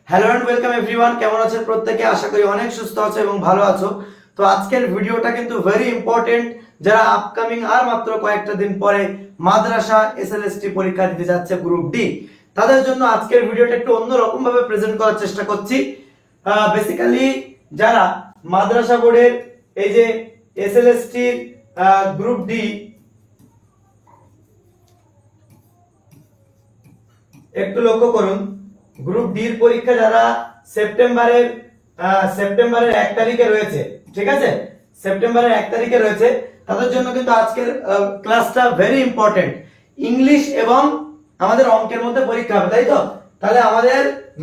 Hello and welcome everyone. কেমন আছেন প্রত্যেকে? আশা করি অনেক সুস্থ আছো এবং ভালো আছো। তো আজকের ভিডিওটা কিন্তু ভেরি ইম্পর্টেন্ট। যারা আপকামিং আর মাত্র কয়েকটা দিন পরে মাদ্রাসা এসএলএসটি পরীক্ষা দিতে যাচ্ছে গ্রুপ ডি, তাদের জন্য আজকের ভিডিওটা একটু অন্যরকম ভাবে প্রেজেন্ট করার চেষ্টা করছি। বেসিক্যালি যারা মাদ্রাসা বোর্ডের এই যে এসএলএসটি গ্রুপ ডি একটু লক্ষ্য করুন, গ্রুপ ডি এর পরীক্ষা যারা সেপ্টেম্বরের 1 তারিখে রয়েছে, ঠিক আছে, সেপ্টেম্বরের 1 তারিখে রয়েছে, তাদের জন্য কিন্তু আজকের ক্লাসটা ভেরি ইম্পর্টেন্ট। ইংলিশ এবং আমাদের অঙ্কের মধ্যে পরীক্ষা হবে, তাই তো? তাহলে আমাদের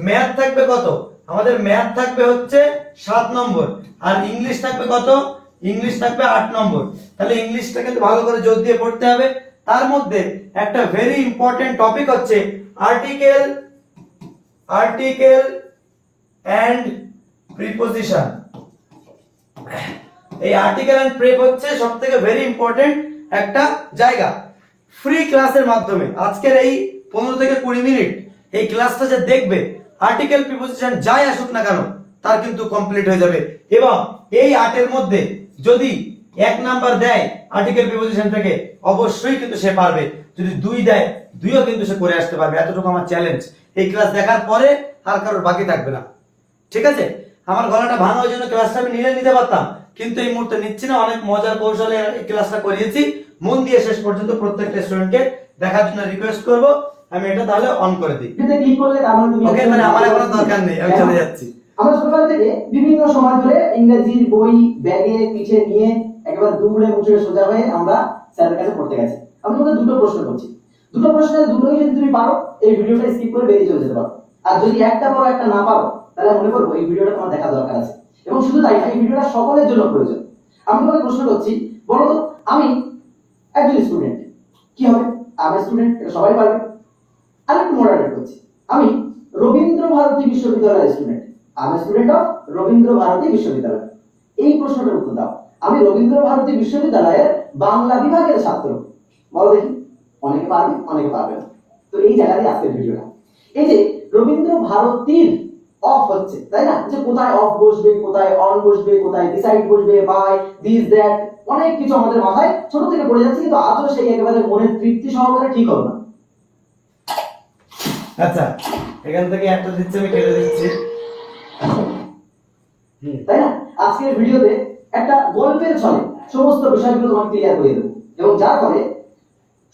ম্যাথ থাকবে কত? আমাদের ম্যাথ থাকবে হচ্ছে 7 নম্বর, আর ইংলিশ থাকবে কত? ইংলিশ থাকবে 8 নম্বর। তাহলে ইংলিশটা কিন্তু ভালো করে জোর দিয়ে পড়তে হবে। তার মধ্যে একটা ভেরি ইম্পর্টেন্ট টপিক হচ্ছে আর্টিকেল এন্ড প্রিপজিশন। এই আর্টিকেল এন্ড প্রেপ হচ্ছে সবথেকে ভেরি ইম্পর্টেন্ট একটা জায়গা। ফ্রি ক্লাসের মাধ্যমে আজকের এই 15 থেকে 20 মিনিট এই ক্লাসটা যে দেখবে, আর্টিকেল প্রিপজিশন যাই আসুক না কেন তার কিন্তু কমপ্লিট হয়ে যাবে। এবং এই 8 এর মধ্যে যদি 1 নাম্বার দেয় আর্টিকেল প্রিপজিশন থেকে, অবশ্যই কিন্তু সে পারবে। যদি 2 দেয়, 2ও কিন্তু সে করে আসতে পারবে। এতটুকু আমার চ্যালেঞ্জ। এই ক্লাস দেখার পরে আর কারোর বাকি থাকবে না, ঠিক আছে? আমার গলাটা ভাঙা, ওই জন্য ক্লাসটা আমি নিতে পারতাম, কিন্তু এই মুহূর্তে নিচ্ছি না। অনেক মজার কৌশলে এই ক্লাসটা করিয়েছি। মন দিয়ে শেষ পর্যন্ত প্রত্যেকটা স্টুডেন্টকে দেখার জন্য রিকোয়েস্ট করব। আমি এটা তাহলে অন করে দিই। এতে ক্লিক করলে তারপরে তুমি ওকে, মানে আমার কোনো দরকার নেই, আমি চলে যাচ্ছি। আমরা ছোটবেলা থেকে বিভিন্ন সময় ধরে ইংরেজির বই ব্যাগে পিঠে নিয়ে একেবারে দুমড়ে মুচড়ে সোজা হয়ে আমরা স্যারের কাছে পড়তে গেছি। আমি তোমাকে দুটো প্রশ্ন করছি, দুটো প্রশ্নের দুটোই যদি তুমি পারো এই ভিডিওটা স্কিপ করে বেরিয়ে চলে যেতে পারো। আর যদি একটা পারো একটা না পারো, তাহলে মনে করবো এই ভিডিওটা তোমার দেখা দরকার আছে। এবং শুধু তাই না, এই ভিডিওটা সকলের জন্য প্রয়োজন। আমি তোমাকে প্রশ্ন করছি, বলো তো, আমি একজন স্টুডেন্ট, কি হবে? আমি স্টুডেন্ট, এটা সবাই পারবে। আর একটু মডারেট করছি, আমি রবীন্দ্র ভারতী বিশ্ববিদ্যালয়ের স্টুডেন্ট। আমি স্টুডেন্ট অফ রবীন্দ্র ভারতী বিশ্ববিদ্যালয়। এই প্রশ্নটার উত্তর দাও। আমি রবীন্দ্র ভারতী বিশ্ববিদ্যালয়ের বাংলা বিভাগের ছাত্র। বলো দেখি, অনেকে পারবে অনেকে পারবে না। তো এই জায়গায় আজকের ভিডিওটা, এই যে রবীন্দ্র ভারতীর অফ হচ্ছে, তাই না? যে কোথায় অফ বসবে, কোথায় অন বসবে, কোথায় ডিসাইড বসবে, বাই, দিস, দ্যাট, অনেক কিছু আমাদের মাথায় ছোট থেকে পড়ে যাচ্ছে, কিন্তু আজও সেই একেবারে মনের তৃপ্তি সহকারে ঠিক হলো না। আচ্ছা, এখান থেকে একটা দিচ্ছি, আমি কেটে দিচ্ছি, তাই না? আজকের ভিডিওতে একটা গল্পের ছলে সমস্ত বিষয়গুলো তোমাকে ক্লিয়ার করে দেবো, এবং যার ফলে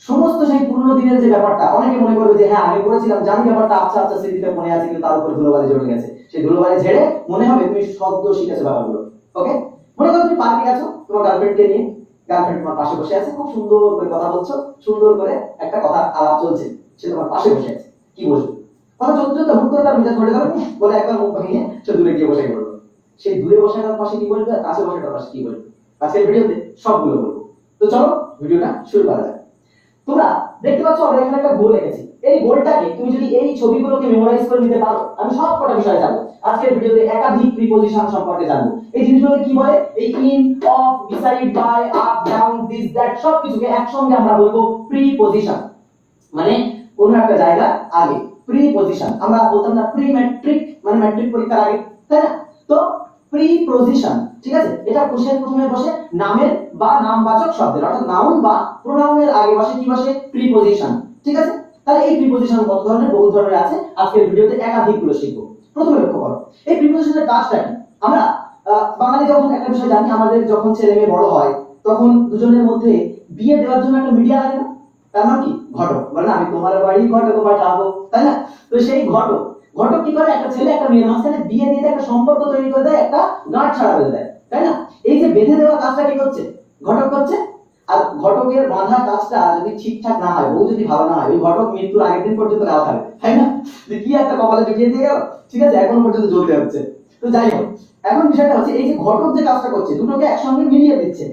সমস্ত সেই পুরনো দিনের যে ব্যাপারটা, অনেকে মনে করবে যে হ্যাঁ আগে পড়েছিলাম, জানি ব্যাপারটা, আচ্ছা আচ্ছা স্মৃতিতে মনে আছে, কিন্তু তার উপর ধুলোবালি জমে গেছে। সেই ধুলোবালি ঝেড়ে মনে হবে তুমি শব্দ শিখেছো ব্যাপারগুলো। ওকে, মনে করো তুমি পার্কে গেছো তোমার গার্লফ্রেন্ডকে নিয়ে, গার্লফ্রেন্ড তোমার পাশে বসে আছে, খুব সুন্দর করে কথা বলছো, সুন্দর করে একটা কথা আলাপ চলছে, সে তোমার পাশে বসে আছে, কি বসবে? কথা চলতে চলতে হুট করে তার মেজাজ ধরে গেল, বলে একবার মুখ ভাঙিয়ে সে দূরে গিয়ে বসে পড়লো। সেই দূরে বসে থাকার পাশে কি বলবে, আর কাছে বসে থাকার পাশে কি বলবে? আজকের ভিডিওতে সবগুলো বলবো। তো চলো ভিডিওটা শুরু করা যাক। তোমরা দেখতে পাচ্ছ আমরা এখানে একটা গোল এঁকেছি। এই গোলটাকে তুমি যদি এই ছবিগুলোকে মেমোরাইজ করে নিতে পারো, আমি সব কটা বিষয় জানবো। আজকের ভিডিওতে একাধিক প্রিপজিশন সম্পর্কে জানবো। এই জিনিসগুলোকে কি বলে? এই in, off, beside, by, up, down, this, that সবকিছুকে একসঙ্গে আমরা বলবো প্রিপজিশন। মানে কোন একটা জায়গা আগে প্রিপজিশন। আমরা বলতাম না প্রি ম্যাট্রিক, মানে ম্যাট্রিক পরীক্ষার আগে, তাই না? তো প্রিপজিশন, ঠিক আছে, এটা কোষের প্রথমে বসে নামের বা নামবাচক শব্দের, অর্থাৎ নাউন বা প্রোনাউনের আগে বসে কি বসে? প্রিপজিশন, ঠিক আছে? তাহলে এই প্রিপজিশন কত ধরনের? বহু ধরনের আছে। আজকের ভিডিওতে একাধিকগুলো শিখবো। প্রথমে লক্ষ্য করো এই প্রিপজিশনের কাজটা কি। আমরা বাঙালি যখন একটা বিষয় জানি, আমাদের যখন ছেলে মেয়ে বড় হয় তখন দুজনের মধ্যে বিয়ে দেওয়ার জন্য একটা মিডিয়া লাগে না? তার নাম কি? ঘটক। বলে না, আমি তোমার বাড়ি ঘটক পাঠাবো, তাই না? তো সেই ঘটক কি করে? একটা ছেলে একটা মেয়ের মাঝখানে বিয়ে দিয়ে একটা সম্পর্ক তৈরি করে দেয়, একটা গাঁট ছাড়া বেঁধে দেয়, তাই না? এই যে বেঁধে দেওয়া কাজটা কি করছে? ঘটক করছে। আর ঘটকের বাঁধা কাজটা যদি ঠিকঠাক না হয়, বউ যদি ভালো না হয়, ওই ঘটক মৃত্যুর আগের দিন পর্যন্ত গাও খাবে, তাই না? যে কি একটা কপালে বিয়ে দিয়ে গেল, ঠিক আছে, এখন পর্যন্ত জ্বলতে হচ্ছে। তো যাই হোক, এখন বিষয়টা হচ্ছে এই যে ঘটক যে কাজটা করছে, দুটোকে একসঙ্গে মিলিয়ে দিচ্ছে।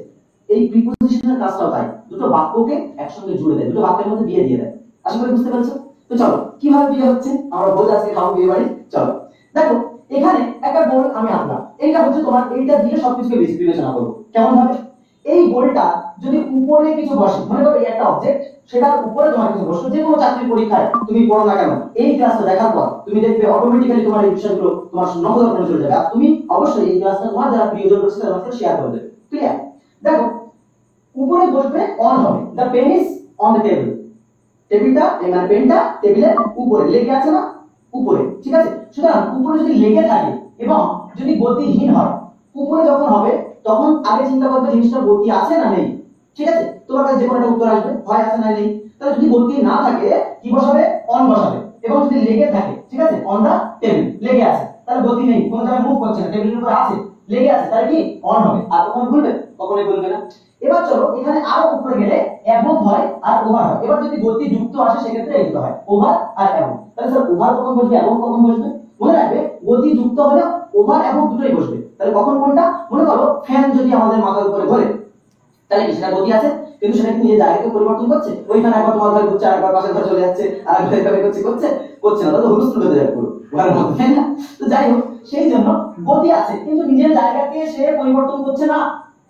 এই প্রিপজিশনের কাজটাও তাই, দুটো বাক্যকে একসঙ্গে জুড়ে দেয়, দুটো বাক্যের মধ্যে বিয়ে দিয়ে দেয়। আশা করি বুঝতে পেরেছো। তো চলো কিভাবে বিয়ে হচ্ছে আমরা বলতে, আজকে খাবো বিয়ে বাড়ি। চলো দেখো, এখানে একটা গোল আমি আঁকলাম। এইটা হচ্ছে তোমার, এইটা দিয়ে সবকিছুকে বিবেচনা করবো। কেমন ভাবে? এই গোলটা যদি উপরে কিছু বসে, মনে করো এই একটা অবজেক্ট, সেটার উপরে তোমার কিছু বসলো, যে কোনো চাকরির পরীক্ষায় তুমি পড়ো না কেন, এই ক্লাসটা দেখার পর তুমি দেখবে অটোমেটিক্যালি তোমার এই বিষয়গুলো তোমার নগদ মনে চলে যাবে। আর তুমি অবশ্যই এই ক্লাসটা তোমার যারা প্রিয়জন রয়েছে তাদের সাথে শেয়ার করে দেবে। ক্লিয়ার? দেখো উপরে বসবে অন হবে, the pen is on the table. টেবিলটা মানে পেনটা টেবিলের উপরে লেগে আছে না, উপরে, ঠিক আছে? সুতরাং উপরে যদি লেগে থাকে এবং যদি গতিহীন হয়, উপরে যখন হবে তখন আগে চিন্তা করবে জিনিসটা গতি আছে না নেই, ঠিক আছে? তোমার কাছে যে কোনো একটা উত্তর আসবে, হয় আছে না নেই। তাহলে যদি গতি না থাকে কি বসাবে? অন বসাবে। এবং যদি লেগে থাকে, ঠিক আছে, অন দা টেবিল, লেগে আছে, তাহলে গতি নেই, কোনো জায়গায় মুভ করছে না, টেবিলের উপরে আছে, লেগে আছে, তাহলে কি অন হবে। আর কখন বলবে? কখনোই বলবে না। এবার চলো এখানে আরো উপরে গেলে অ্যাবভ হয় আর ওভার হয়। এবার যদি গতি যুক্ত আসে সেক্ষেত্রে এগুলো হয় ওভার আর অ্যাবভ। তাহলে স্যার ওভার কখন বসবে, অ্যাবভ কখন বসবে? মনে রাখবে গতি যুক্ত হলে ওভার অ্যাবভ দুটোই বসবে। তাহলে কখন কোনটা? মনে করো ফ্যান যদি আমাদের মাথার উপরে ঘোরে, তাহলে কি সেটা গতি আছে, কিন্তু সেটা কি নিজের জায়গাকে পরিবর্তন করছে? ওই ফ্যান একবার তোমার ঘরে ঘুরছে, আরেকবার পাশের ঘরে চলে যাচ্ছে, আর একবার এভাবে করছে না, তাহলে হুলস্থুল হতে যাবে পুরো ঘরের মধ্যে, তাই না? তো যাই হোক, সেই জন্য গতি আছে কিন্তু নিজের জায়গাকে সে পরিবর্তন করছে না,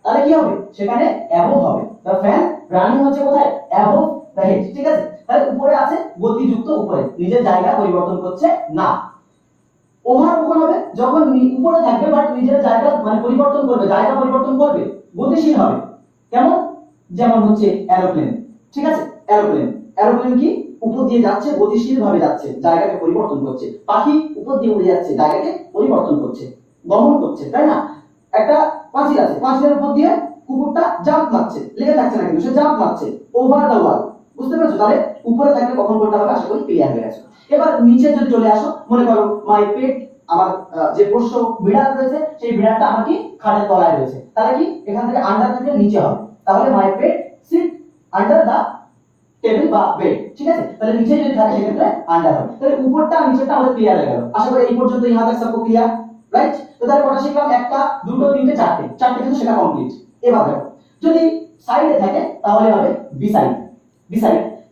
তাহলে কি হবে? সেখানে অ্যাবভ হবে। দ্য ফ্যান রানিং হচ্ছে কোথায়? অ্যাবভ দ্য হেড, ঠিক আছে? তাহলে উপরে আছে, গতিযুক্ত উপরে, নিজের জায়গা পরিবর্তন করছে না। ওভার কখন হবে? যখন উপরে থাকবে বাট নিজের জায়গা মানে পরিবর্তন করবে, জায়গা পরিবর্তন করবে, গতিশীল হবে। কেমন? যেমন হচ্ছে এরোপ্লেন, ঠিক আছে? এরোপ্লেন কি উপর দিয়ে যাচ্ছে, গতিশীল ভাবে যাচ্ছে, জায়গাকে পরিবর্তন করছে। পাখি উপর দিয়ে উড়ে যাচ্ছে, জায়গাকে পরিবর্তন করছে, গমন করছে, তাই না? একটা পাঁচিল আছে, পাঁচিলের উপর দিয়ে কুকুরটা জাম্প মারছে, লেগে থাকছে না কিন্তু সে জাম্প মারছে, ওভার দ্য ওয়াল। বুঝতে পেরেছো? তাহলে উপরে থাকলে কখন কোনটা হবে? আশা করি ক্লিয়ার হয়ে গেছে। এবার নিচে যদি চলে আসো, মনে করো মাই পেট, আমার যে পোষ্য বিড়াল রয়েছে সেই বিড়ালটা আমার কি খাটের তলায় রয়েছে, তাহলে কি এখান থেকে আন্ডার থেকে নিচে হবে, তাহলে মাই পেট সিট আন্ডার দা টেবিল বা বেড, ঠিক আছে? তাহলে নিচে যদি থাকে সেক্ষেত্রে আন্ডার হবে। তাহলে উপরটা নিচেটা আমাদের ক্লিয়ার হয়ে গেল। আশা করি এই পর্যন্ত ইহা তক সবকো ক্লিয়ার, রাইট? তো তাহলে কটা শিখলাম? একটা, দুটো, তিনটে, চারটে কিন্তু সেটা কমপ্লিট। এবার দেখো যদি সাইডে থাকে তাহলে হবে বিসাইড।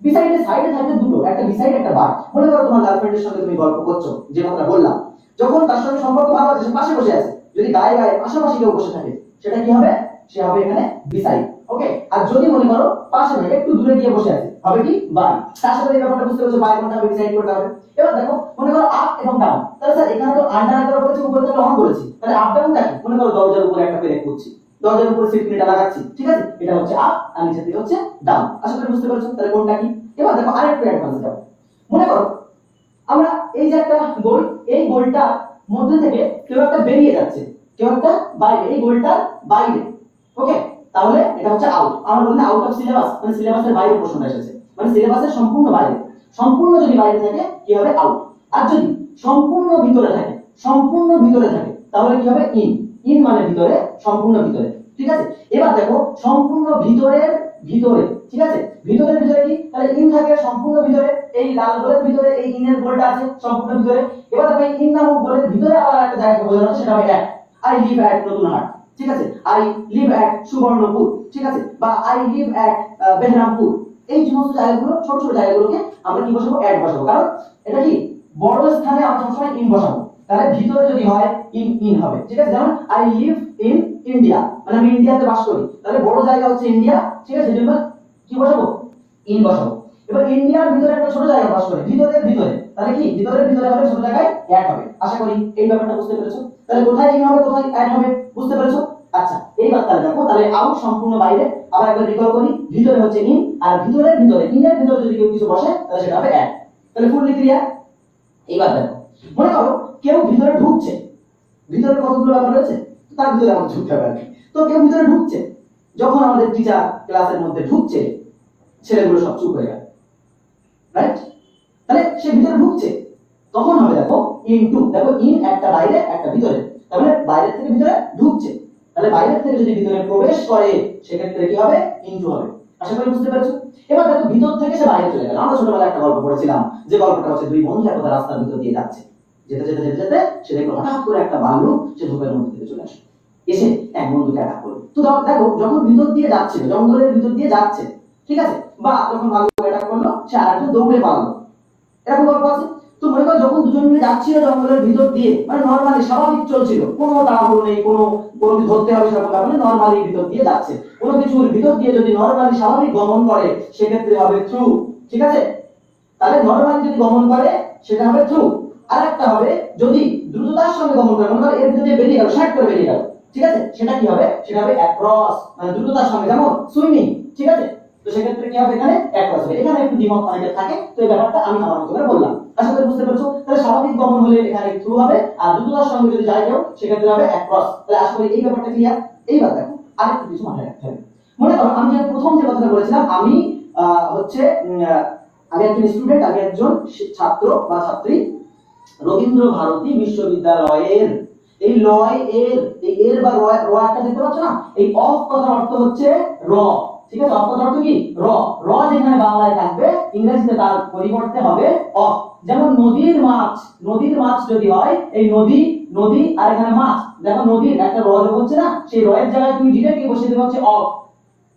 বিসাইডে সাইডে থাকে দুটো, একটা বিসাইড একটা বাই। মনে করো তোমার গার্লফ্রেন্ডের সঙ্গে তুমি গল্প করছো, যে কথাটা বললাম, যখন তার সঙ্গে সম্পর্ক ভালো আছে, সে পাশে বসে আছে, যদি গায়ে গায়ে পাশাপাশি কেউ বসে থাকে সেটা কি হবে? সে হবে এখানে বিসাইড, ওকে? আর যদি মনে করো পাশে নয়, একটু দূরে গিয়ে বসে আছে, হবে কি বাই। তার সাথে এই ব্যাপারটা বুঝতে পারছো, বাই কোনটা হবে, বিসাইড কোনটা হবে। এবার দেখো মনে করো আপ এবং ডাউন, তাহলে স্যার এখানে তো আন্ডার করা করেছি, উপরে থেকে অন করেছি, তাহলে আপ ডাউনটা কি? মনে করো দরজার উপরে একটা পেরেক করছি, দরজার উপরে সিট পিনটা লাগাচ্ছি, ঠিক আছে? এটা হচ্ছে আপ আর নিচে থেকে হচ্ছে ডাউন। আশা করি বুঝতে পারছো তাহলে কোনটা কি। এবার দেখো আরেকটু অ্যাডভান্স যাও। মনে করো আমরা এই যে একটা গোল, এই গোলটার মধ্যে থেকে কেউ একটা বেরিয়ে যাচ্ছে, কেউ একটা বাইরে, এই গোলটার বাইরে, ওকে? তাহলে এটা হচ্ছে আউট। আমরা বলি আউট অফ সিলেবাস, মানে সিলেবাসের বাইরে প্রশ্নটা এসেছে, মানে সিলেবাসের সম্পূর্ণ বাইরে। সম্পূর্ণ যদি বাইরে থাকে কি হবে? আউট। আর যদি সম্পূর্ণ ভিতরে থাকে, তাহলে কি হবে? ইন মানে ভিতরে, সম্পূর্ণ ভিতরে, ঠিক আছে? এবার দেখো সম্পূর্ণ ভিতরের ভিতরে, ঠিক আছে? ভিতরে কি? তাহলে ইন থাকে সম্পূর্ণ ভিতরে, এই লাল গোলের ভিতরে এই ইনের গোলটা আছে সম্পূর্ণ ভিতরে। এবার দেখো এই ইন নামক গোলের ভিতরে আবার একটা জায়গা বোঝানো আছে, সেটা হবে at. I live at Natunhat, ঠিক আছে? আই লিভ অ্যাট সুবর্ণপুর, ঠিক আছে? বা আই লিভ অ্যাট বেহরামপুর। এই সমস্ত জায়গাগুলো, ছোট ছোট জায়গাগুলোকে আমরা কি বসাবো? অ্যাট বসাবো। কারণ এটা কি বড় স্থানে আমরা সবসময় ইন বসাবো, তাহলে ভিতরে যদি হয় ইন হবে, ঠিক আছে? যেমন আই লিভ ইন ইন্ডিয়া, মানে আমি ইন্ডিয়াতে বাস করি, তাহলে বড় জায়গা হচ্ছে ইন্ডিয়া, ঠিক আছে? সেজন্য কি বসাবো? ইন বসাবো। এবার ইন্ডিয়ার ভিতরে একটা ছোট জায়গা বাস করে, ভিতরের ভিতরে, তাহলে কি ভিতরের ভিতরে হবে, ছোট জায়গায় অ্যাড হবে। আশা করি এই ব্যাপারটা বুঝতে পেরেছো। তাহলে কোথায় ইন হবে, কোথায় অ্যাড হবে, বুঝতে পেরেছো? আচ্ছা এইবার তাহলে দেখো, তাহলে আউট সম্পূর্ণ বাইরে, আবার একবার রিকল করি, ভিতরে হচ্ছে ইন, আর ভিতরের ভিতরে, ইনের ভিতরে যদি কেউ কিছু বসে তাহলে সেটা হবে অ্যাড। তাহলে ফুললি ক্লিয়ার। এইবার দেখো মনে করো কেউ ভিতরে ঢুকছে, ভিতরে কতগুলো ব্যাপার রয়েছে, তার ভিতরে আমাদের ঢুকতে হবে আর কি। তো কেউ ভিতরে ঢুকছে, যখন আমাদের টিচার ক্লাসের মধ্যে ঢুকছে, ছেলেগুলো সব চুপ হয়ে গেল, রাইট? তাহলে সে ভিতরে ঢুকছে, তখন হবে দেখো ইনটু। দেখো ইন একটা বাইরে একটা ভিতরে, তাহলে বাইরে থেকে ভিতরে ঢুকছে, তাহলে বাইরে থেকে যদি ভিতরে প্রবেশ করে সেক্ষেত্রে কি হবে? ইনটু হবে। আশা করি বুঝতে পেরেছো। এবার দেখো ভিতর থেকে সে বাইরে চলে গেল। আমরা ছোটবেলায় একটা গল্প পড়েছিলাম, যে গল্পটা হচ্ছে দুই বন্ধু একদা রাস্তার ভিতর দিয়ে যাচ্ছে, যেতে যেতে যেতে যেতে সে দেখলো হঠাৎ করে একটা ভাল্লুক সে ঝোপের মধ্যে থেকে চলে আসে, এসে এক বন্ধুকে অ্যাটাক করলো। তো দেখো যখন ভিতর দিয়ে যাচ্ছে, জঙ্গলের ভিতর দিয়ে যাচ্ছে, ঠিক আছে? বা যখন ভাল্লুক অ্যাটাক করলো, সে আরেকজন দৌড়ে পালালো, এরকম গল্প আছে। তো মনে করো যখন দুজন মিলে যাচ্ছিল জঙ্গলের ভিতর দিয়ে, মানে নরমালি স্বাভাবিক চলছিল, কোনো তাড়াহুড়ো নেই, কোনো কোনো কিছু ধরতে হবে সেরকম ব্যাপার নেই, নরমালি ভিতর দিয়ে যাচ্ছে। কোনো কিছুর ভিতর দিয়ে যদি নরমালি স্বাভাবিক গমন করে সেক্ষেত্রে হবে থ্রু, ঠিক আছে? তাহলে নরমালি যদি গমন করে সেটা হবে থ্রু। আর একটা হবে যদি দ্রুততার সঙ্গে গমন করে, মনে করো এর ভিতর দিয়ে বেরিয়ে গেল, শার্ট করে বেরিয়ে গেল, ঠিক আছে, সেটা কি হবে? সেটা হবে অ্যাক্রস, মানে দ্রুততার সঙ্গে, যেমন সুইমিং, ঠিক আছে? তো সেক্ষেত্রে কি হবে? এখানে অ্যাক্রস হবে। এখানে একটু দ্বিমত অনেকের থাকে, তো এই ব্যাপারটা আমি আমার মতো করে বললাম। আশা করি বুঝতে পেরেছো। তাহলে স্বাভাবিক গমন হলে এখানে থ্রু হবে, আর দ্রুততার সঙ্গে যদি যায় কেউ সেক্ষেত্রে হবে অ্যাক্রস। তাহলে আশা করি এই ব্যাপারটা ক্লিয়ার। এইবার দেখো আরেকটু কিছু মাথায় রাখতে হবে। মনে করো আমি যে প্রথম যে কথাটা বলেছিলাম, আমি আমি একজন স্টুডেন্ট, আমি একজন ছাত্র বা ছাত্রী রবীন্দ্র ভারতী বিশ্ববিদ্যালয়ের। এই লয় এর, এই এর বা র একটা দেখতে পাচ্ছ না? এই অফ কথার অর্থ হচ্ছে র, ঠিক আছে? অফ কথার অর্থ কি? র। র যেখানে বাংলায় থাকবে, ইংরেজিতে তার পরিবর্তে হবে অফ। যেমন নদীর মাছ, নদীর মাছ যদি হয়, এই নদী, নদী আর এখানে মাছ, দেখো নদীর একটা র যোগ হচ্ছে না, সেই র এর জায়গায় তুমি ডিরেক্টলি বসিয়ে দেবে হচ্ছে অফ।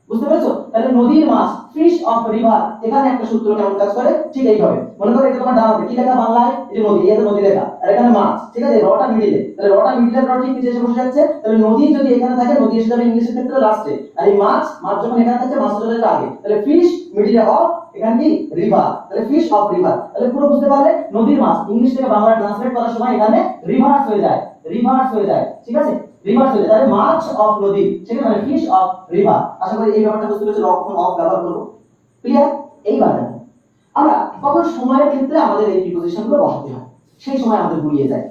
বুঝতে পেরেছো? তাহলে নদীর মাছ, ফিশ অফ রিভার, এখানে একটা সূত্র কেমন কাজ করে ঠিক এইভাবে। মনে করো এটা তোমার ডানাতে কি লেখা বাংলায়? এই যে নদী, এই যে নদী লেখা, আর এখানে মাছ, ঠিক আছে? রটা মিডিলে, তাহলে রটা মিডিলের রট ঠিক নিচে এসে বসে যাচ্ছে। তাহলে নদী যদি এখানে থাকে, নদী এসে যাবে ইংলিশের ক্ষেত্রে লাস্টে, আর এই মাছ, মাছ যখন এখানে থাকে মাছ চলে যাবে আগে। তাহলে ফিশ মিডিলে অফ, এখানে কি রিভার, তাহলে ফিশ অফ রিভার। তাহলে পুরো বুঝতে পারলে নদীর মাছ ইংলিশ থেকে বাংলা ট্রান্সলেট করার সময় এখানে রিভার্স হয়ে যায়, রিভার্স হয়ে যায়, ঠিক আছে? রিভার্স হয়ে যায়। তাহলে মাছ অফ নদী, সেখানে মানে ফিশ অফ রিভার। আশা করি এই ব্যাপারটা বুঝতে পেরেছো, কখন অফ ব্যবহার করব। ক্লিয়ার? এইবার দেখো আমরা কখন সময়ের ক্ষেত্রে আমাদের এই প্রিপোজিশনগুলো বসাতে হয়, সেই সময় আমাদের গুলিয়ে যায়।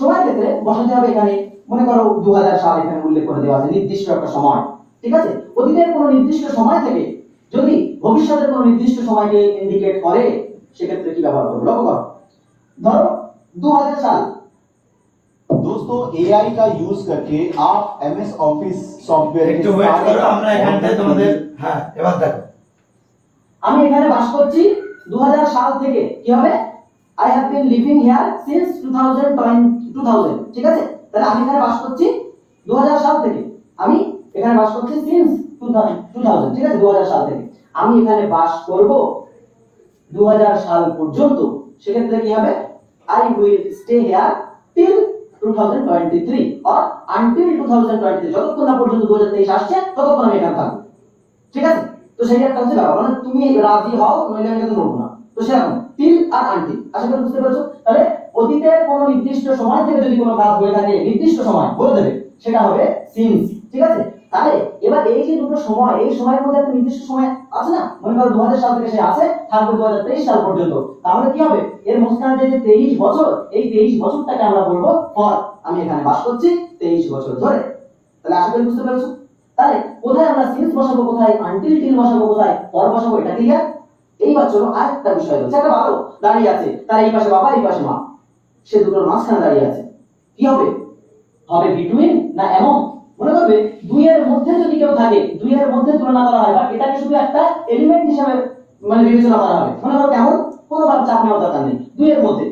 সময়ের ক্ষেত্রে বসাতে হবে এখানে, মনে করো 2000 সাল এখানে উল্লেখ করে দেওয়া আছে, নির্দিষ্ট একটা সময়, ঠিক আছে? অতীতের কোনো নির্দিষ্ট সময় থেকে যদি ভবিষ্যতের কোনো নির্দিষ্ট সময়কে ইন্ডিকেট করে সেক্ষেত্রে কি ব্যবহার করব? লক্ষ্য করো, ধরো 2000 সাল। दोस्तों एआई का यूज करके आप एमएस ऑफिस सॉफ्टवेयर একটু ওয়েট করো, আমরা এখানটায় তোমাদের, হ্যাঁ এবার দেখো আমি এখানে বাস করছি 2000 সাল থেকে, কি হবে? I have been living here since 2000, ঠিক আছে? তাহলে আমি এখানে বাস করছি 2000 সাল থেকে, আমি এখানে বাস করছি সিন্স 2000, ঠিক আছে? 2000 সাল থেকে আমি এখানে বাস করব 2000 সাল পর্যন্ত, সেক্ষেত্রে কি হবে? I will stay here till 2023 or until 2023, যতক্ষণ না পর্যন্ত 2023 আসছে ততক্ষণ আমি এখানে থাকবো, ঠিক আছে? তো সেই একটা হচ্ছে ব্যাপার, মানে তুমি রাজি হও নইলে আমি কিন্তু করব না। তো সেরকম টিল আর আনটিল, আশা করি বুঝতে পেরেছো। তাহলে অতীতের কোনো নির্দিষ্ট সময় থেকে যদি কোনো কাজ হয়ে থাকে, নির্দিষ্ট সময় বলে দেবে, সেটা হবে সিন্স, ঠিক আছে? তাহলে এবার এই যে দুটো সময়, এই সময়ের মধ্যে একটা নির্দিষ্ট সময় আছে না, মনে করো 2000 সাল থেকে সে আছে, থাকবে 2023 সাল পর্যন্ত, তাহলে কি হবে? এর মাঝখানে যে 23 বছর, এই 23 বছরটাকে আমরা বলবো ফর। আমি এখানে বাস করছি 23 বছর ধরে। তাহলে আশা করি বুঝতে পেরেছো। তাহলে কোথায় আমরা সিন্স বসাবো, কোথায় আনটিল টিল বসাবো, কোথায় ফর বসাবো, এটা ক্লিয়ার? এইবার চলো আরেকটা বিষয় হচ্ছে, একটা ভালো দাঁড়িয়ে আছে, তার এই পাশে বাবা, এই পাশে মা, সে দুটোর মাঝখানে দাঁড়িয়ে আছে, কি হবে? হবে বিটুইন না এমন? মনে করবে দুই এর মধ্যে যদি কেউ থাকে, দুই এর মধ্যে তুলনা করা হয়, বা এটাকে শুধু একটা এলিমেন্ট হিসেবে মানে বিবেচনা করা হবে। মনে করো কেমন, কোনো ভাবে চাপ নেওয়ার দরকার নেই, দুই এর মধ্যে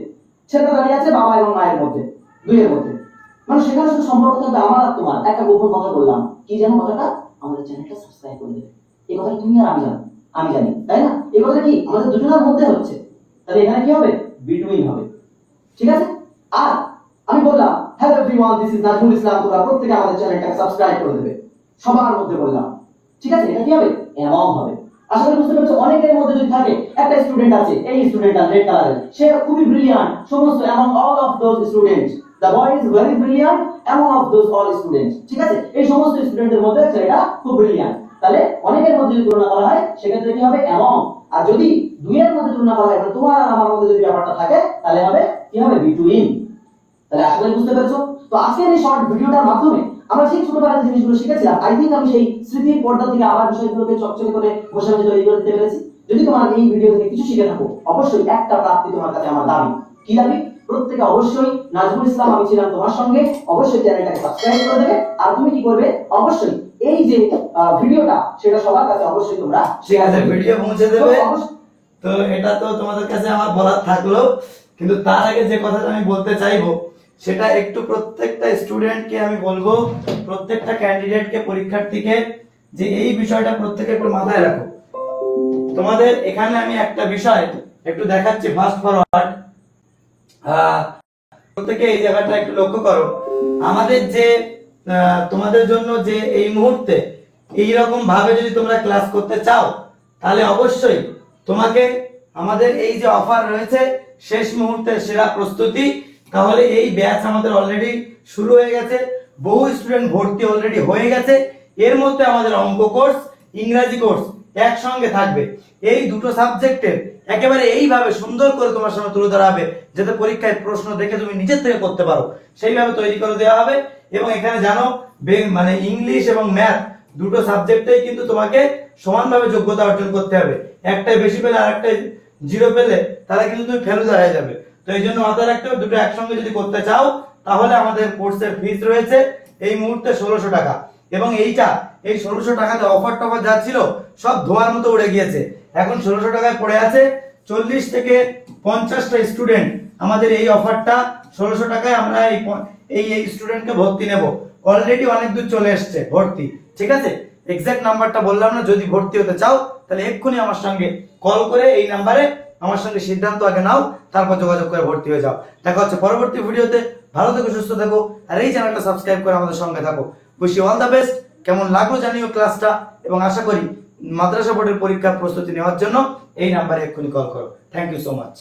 ছেলেটা দাঁড়িয়ে আছে বাবা এবং মায়ের মধ্যে, দুই এর মধ্যে, মানে সেখানে শুধু সম্পর্ক থাকবে আমার আর তোমার। একটা গোপন কথা বললাম, কি যেন কথাটা? আমাদের চ্যানেলটা সাবস্ক্রাইব করে দেবে। এই কথা তুমি আর আমি জানি, আমি জানি, তাই না? এই কথা কি আমাদের দুজনের মধ্যে হচ্ছে, তাহলে এখানে কি হবে? বিটুইন হবে, ঠিক আছে? আর আমি বললাম hello everyone, this is Nazmul Islam, তোমরা প্রত্যেকে আমাদের চ্যানেলটাকে সাবস্ক্রাইব করে দেবে, সবার মধ্যে বললাম, ঠিক আছে? এটা কি হবে? এমন হবে। আশা করি বুঝতে পেরেছো। অনেকের মধ্যে যদি থাকে, একটা স্টুডেন্ট আছে, এই স্টুডেন্টটা রেড কালারের, সে খুবই ব্রিলিয়ান্ট, সমস্ত among all of those students, the boy is very brilliant among of those all students, ঠিক আছে? এই সমস্ত স্টুডেন্টের মধ্যে ছেলেটা খুব ব্রিলিয়ান্ট। তাহলে অনেকের মধ্যে যদি তুলনা করা হয় সেক্ষেত্রে কি হবে? among। আর যদি দুইয়ের মধ্যে তুলনা করা হয়, মানে তোমার আর আমার মধ্যে যদি ব্যাপারটা থাকে, তাহলে হবে কি হবে? বিটুইন। তাহলে আশা করি বুঝতে পেরেছো। তো আজকের এই শর্ট ভিডিওটার মাধ্যমে আমরা সেই ছোটবেলার জিনিসগুলো শিখেছিলাম। আই থিংক আমি সেই স্মৃতির পর্দা থেকে আবার বিষয়গুলোকে চকচকে করে বসে বসে তৈরি করে দিতে পেরেছি। যদি তোমার এই ভিডিও থেকে কিছু শিখে থাকো, অবশ্যই একটা প্রাপ্তি তোমার কাছে আমার দাবি। কি দাবি? প্রত্যেকে অবশ্যই নাজমুল ইসলাম আমি ছিলাম তোমার সঙ্গে, অবশ্যই চ্যানেলটাকে সাবস্ক্রাইব করে দেবে। আর তুমি কি করবে? অবশ্যই এই যে ভিডিওটা, সেটা সবার কাছে অবশ্যই তোমরা ঠিক আছে, ভিডিও পৌঁছে দেবে। তো এটা তো তোমাদের কাছে আমার বলার থাকলো, কিন্তু তার আগে যে কথাটা আমি বলতে চাইবো সেটা একটু প্রত্যেকটা স্টুডেন্টকে আমি বলবো, প্রত্যেকটা ক্যান্ডিডেটকে, পরীক্ষার্থীকে, যে এই বিষয়টা প্রত্যেকে একটু মাথায় রাখো। তোমাদের এখানে আমি একটা বিষয় একটু দেখাচ্ছি, ফাস্ট ফরওয়ার্ড। প্রত্যেকে এই জায়গাটা একটু লক্ষ্য করো, আমাদের যে তোমাদের জন্য যে এই মুহূর্তে এইরকম ভাবে যদি তোমরা ক্লাস করতে চাও, তাহলে অবশ্যই তোমাকে আমাদের এই যে অফার রয়েছে শেষ মুহূর্তের সেরা প্রস্তুতি, তাহলে এই ব্যাচ আমাদের অলরেডি শুরু হয়ে গেছে, বহু স্টুডেন্ট ভর্তি অলরেডি হয়ে গেছে। এর মধ্যে আমাদের অঙ্ক কোর্স, ইংরাজি কোর্স একসঙ্গে থাকবে। এই দুটো সাবজেক্টের একেবারে এইভাবে সুন্দর করে তোমার সামনে তুলে ধরা হবে, যাতে পরীক্ষায় প্রশ্ন দেখে তুমি নিজের থেকে করতে পারো, সেইভাবে তৈরি করে দেওয়া হবে। এবং এখানে জানো মানে ইংলিশ এবং ম্যাথ দুটো সাবজেক্টেই কিন্তু তোমাকে সমানভাবে যোগ্যতা অর্জন করতে হবে। একটাই বেশি পেলে আর একটা জিরো পেলে তাহলে কিন্তু তুমি ফেল দাঁড়ায় যাবে। তো এই জন্য মাথায় রাখতে হবে, দুটো একসঙ্গে যদি করতে চাও তাহলে আমাদের কোর্সের ফিস রয়েছে এই মুহূর্তে 1600 টাকা। এবং এই 1600 টাকাতে অফার টফার যা ছিল সব ধোয়ার মতো উড়ে গিয়েছে। এখন 1600 টাকায় পড়ে আছে 40 থেকে 50টা স্টুডেন্ট। আমাদের এই অফারটা 1600 টাকায় আমরা এই স্টুডেন্টকে ভর্তি নেব। অলরেডি অনেক দূর চলে এসেছে ভর্তি, ঠিক আছে? এক্সাক্ট নাম্বারটা বললাম না। যদি ভর্তি হতে চাও তাহলে এক্ষুনি আমার সঙ্গে কল করে এই নাম্বারে আমার সঙ্গে সিদ্ধান্ত আগে নাও, তারপর যোগাযোগ করে ভর্তি হয়ে যাও। দেখা হচ্ছে পরবর্তী ভিডিওতে। ভালো থেকো, সুস্থ থেকো, আর এই চ্যানেলটা সাবস্ক্রাইব করে আমাদের সঙ্গে থাকো। Wish you all the best. কেমন লাগলো জানিও ক্লাসটা, এবং আশা করি মাদ্রাসা বোর্ডের পরীক্ষার প্রস্তুতি নেওয়ার জন্য এই নাম্বারে এক্ষুনি কল করো। Thank you so much.